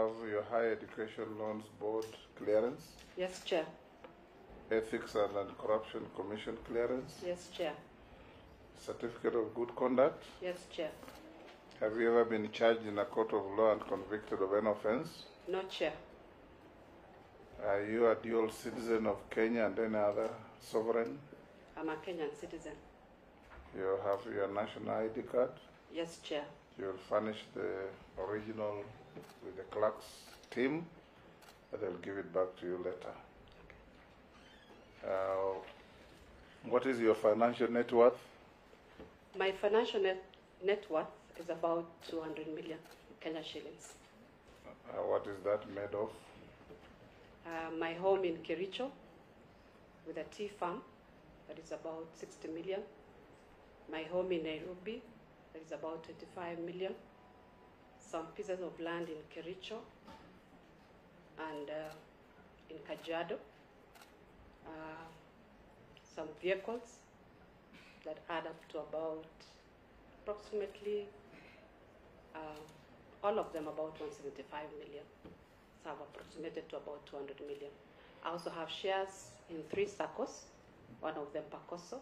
have your Higher Education Loans Board clearance, Yes, Chair. Ethics and Anti-Corruption Commission clearance, Yes, Chair. Certificate of Good Conduct. Yes, Chair. Have you ever been charged in a court of law and convicted of an offense? No, Chair. Are you a dual citizen of Kenya and any other sovereign? I'm a Kenyan citizen. You have your national ID card? Yes, Chair. You'll furnish the original with the clerk's team, and they'll give it back to you later. What is your financial net worth? My financial net worth is about 200 million Kenya shillings. What is that made of? My home in Kericho with a tea farm, that is about 60 million. My home in Nairobi, that is about 25 million. Some pieces of land in Kericho and in Kajiado. Some vehicles that add up to about approximately, all of them about 175 million. So I've approximated to about 200 million. I also have shares in 3 SACCOs, one of them Pacoso,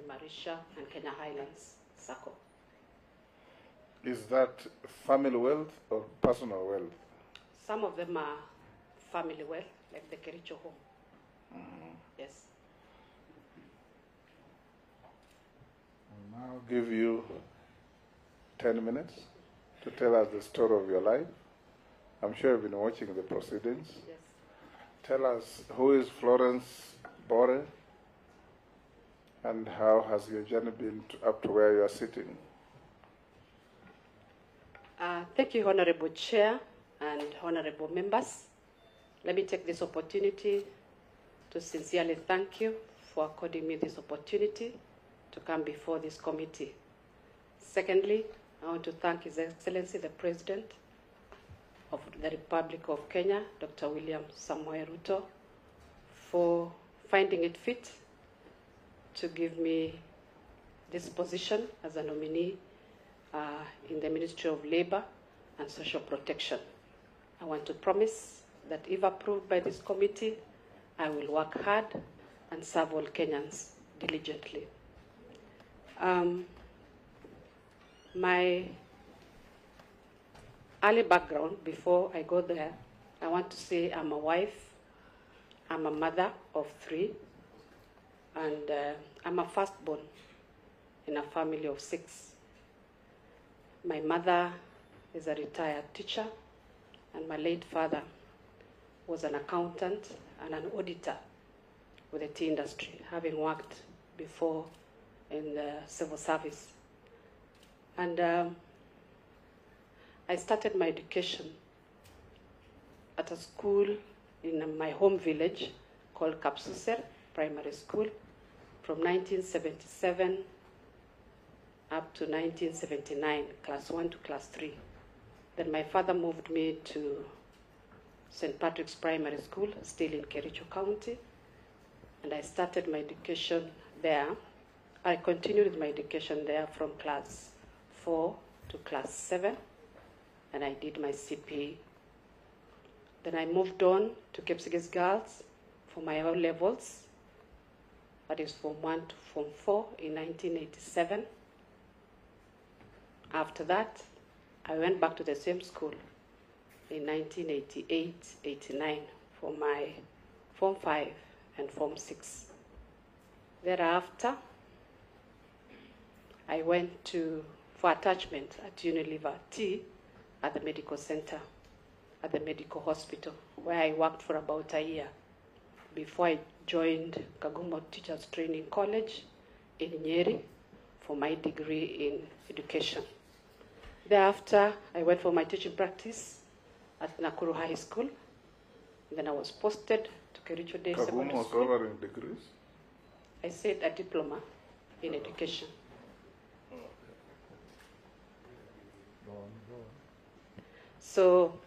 Marisha, and Kenya Highlands SACCO. Is that family wealth or personal wealth? Some of them are family wealth, like the Kericho home. Mm-hmm. Yes. I'll now give you 10 minutes to tell us the story of your life. I'm sure you've been watching the proceedings. Yes. Tell us, who is Florence Bore, and how has your journey been up to where you are sitting? Thank you, Honorable Chair and Honorable Members. Let me take this opportunity to sincerely thank you for according me this opportunity to come before this committee. Secondly, I want to thank His Excellency the President of the Republic of Kenya, Dr. William Samoei Ruto, for finding it fit to give me this position as a nominee in the Ministry of Labor and Social Protection. I want to promise that if approved by this committee, I will work hard and serve all Kenyans diligently. My early background, before I go there, I want to say I'm a wife, I'm a mother of 3, and I'm a firstborn in a family of 6. My mother is a retired teacher, and my late father was an accountant and an auditor with the tea industry, having worked before in the civil service. And I started my education at a school in my home village called Kapsuser Primary School from 1977 up to 1979, class 1 to class 3. Then my father moved me to St. Patrick's Primary School, still in Kericho County, and I started my education there. I continued with my education there from class 4 to class 7, and I did my CPE. Then I moved on to Kipsigis Girls for my O levels, that is Form 1 to Form 4 in 1987. After that, I went back to the same school in 1988-89 for my Form 5 and Form 6. Thereafter, I went for attachment at Unilever T at the medical center, at the medical hospital, where I worked for about a year before I joined Kagumo Teachers Training College in Nyeri for my degree in education. Thereafter, I went for my teaching practice at Nakuru High School. Then I was posted to Kericho Day Secondary School. Kagumo covering degrees? I said a diploma in education. So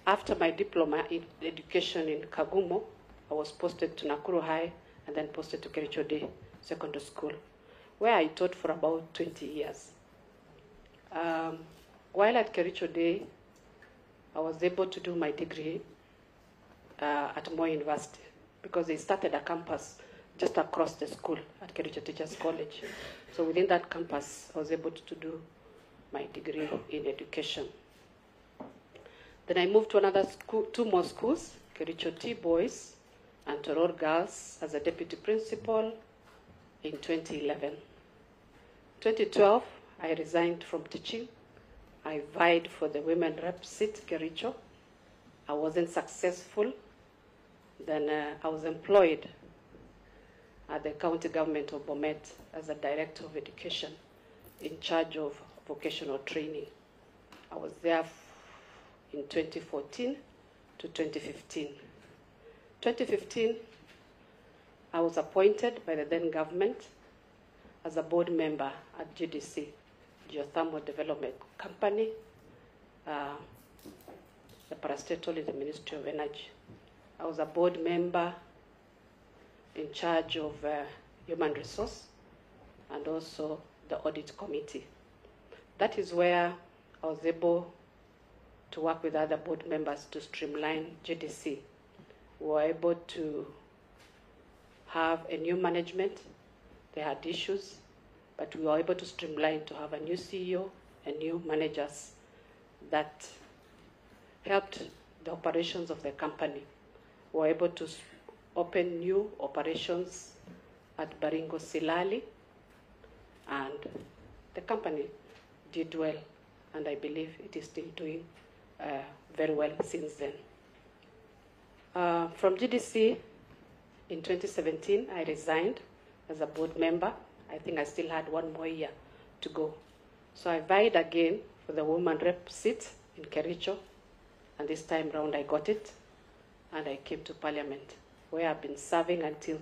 after my diploma in education in Kagumo, I was posted to Nakuru High and then posted to Kericho Day Secondary School, where I taught for about 20 years. While at Kericho Day, I was able to do my degree at Moi University because they started a campus just across the school at Kericho Teachers College. So within that campus, I was able to do my degree in education. Then I moved to another school, 2 more schools, Kericho T Boys and Toror Girls as a deputy principal in 2011. 2012, I resigned from teaching. I vied for the women rep seat, Kericho. I wasn't successful. Then I was employed at the county government of Bomet as a director of education in charge of vocational training. I was there in 2014 to 2015. 2015, I was appointed by the then government as a board member at GDC, Geothermal Development Company, the parastatal in the Ministry of Energy. I was a board member in charge of human resource and also the audit committee. That is where I was able to work with other board members to streamline GDC. We were able to have a new management. They had issues, but we were able to streamline to have a new CEO and new managers that helped the operations of the company. We were able to open new operations at Baringo Silali, and the company did well, and I believe it is still doing very well since then. From GDC in 2017, I resigned as a board member. I think I still had 1 more year to go. So I vied again for the woman rep seat in Kericho, and this time round I got it, and I came to Parliament, where I've been serving until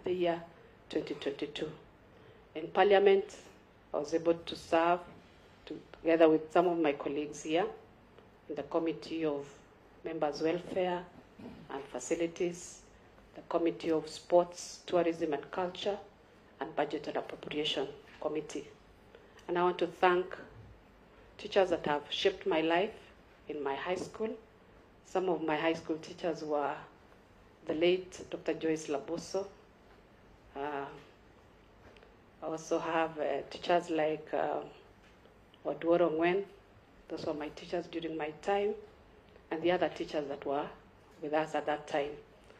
the year 2022. In Parliament, I was able to serve together with some of my colleagues here in the Committee of Members' Welfare and Facilities, the Committee of Sports, Tourism and Culture, and Budget and Appropriation Committee. And I want to thank teachers that have shaped my life in my high school. Some of my high school teachers were the late Dr. Joyce Laboso. I also have teachers like Oduoro Ngwen. Those were my teachers during my time, and the other teachers that were with us at that time.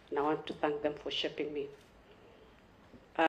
And I want to thank them for shaping me.